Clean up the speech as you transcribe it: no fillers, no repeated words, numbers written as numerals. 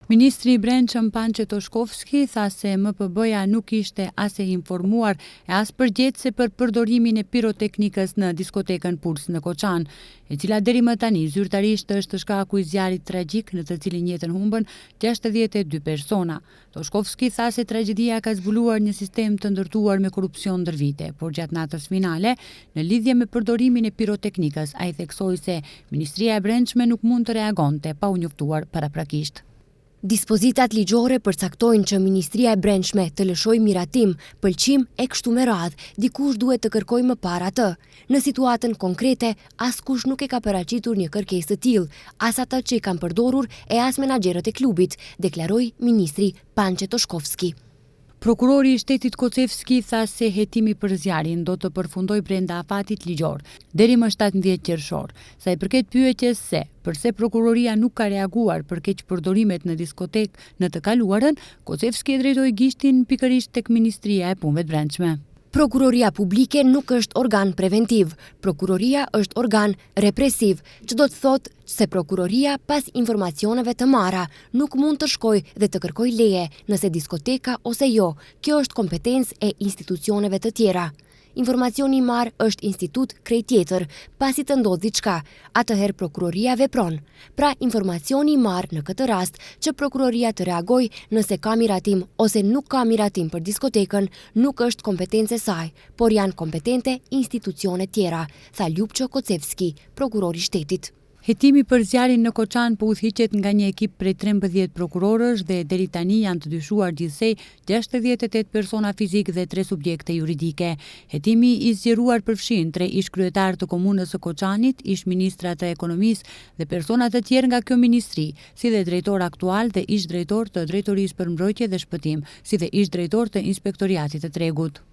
Ministri i Brendshëm Pançe Toshkovski tha se MPB-ja nuk ishte as e informuar e as përgjegjëse për përdorimin e piroteknikës në diskotekën Puls në Koçan, e cila deri më tani zyrtarisht është shkaku i zjarrit tragjik në të cilin jetën humbën 62 persona. Toshkovski tha se tragjedia ka zbuluar një sistem të ndërtuar me korrupsion ndër vite, por gjatë natës finale, në lidhje me përdorimin e piroteknikës, ai theksoi se Ministria e Brendshme nuk mund të reagonte pa u njoftuar paraprakisht. Dispozitat ligjore përcaktojnë që Ministria e Brendshme të lëshojë miratim, pëlqim e kështu me radhë, dikush duhet të kërkojë më parë atë. Në situatën konkrete, askush nuk e ka paraqitur një kërkesë të tillë, as ata që i kanë përdorur e as menaxherët e klubit, deklaroi ministri Pançe Toshkovski. Prokurori i shtetit Kocevski tha se hetimi për zjarrin do të përfundojë brenda afatit ligjor deri më 17 qershor. Sa i përket pyetjes se përse prokuroria nuk ka reaguar për keqpërdorimet në diskotekë në të kaluarën, Kocevski e drejtoi gishtin pikërisht tek Ministria e Punëve të Brendshme. Prokuroria publike nuk është organ preventiv, prokuroria është organ represiv, që do të thotë se prokuroria pas informacioneve të marra nuk mund të shkojë dhe të kërkojë leje nëse diskoteka ose jo, kjo është kompetencë e institucioneve të tjera. Informacioni i marrë është institut krejt tjetër, pasi të ndodh diçka, atëherë prokuroria vepron. Pra informacioni i marrë në këtë rast që prokuroria të reagojë nëse ka miratim ose nuk ka miratim për diskotekën, nuk është kompetencë e saj, por janë kompetente institucione tjera, tha Ljupço Kocevski, prokurori i shtetit. Hetimi për zjarrin në Koçan po udhëhiqet nga një ekip prej 13 prokurorësh dhe deri tani janë të dyshuar gjithsej 68 persona fizik dhe 3 subjekte juridike. Hetimi i zgjeruar përfshin 3 ish-kryetar të komunës së Koçanit, ish-ministra të ekonomisë dhe persona të tjerë nga kjo ministri, si dhe drejtor aktual dhe ish-drejtor të Drejtorisë për Mbrojtje dhe Shpëtim, si dhe ish-drejtor të Inspektoriatit të Tregut.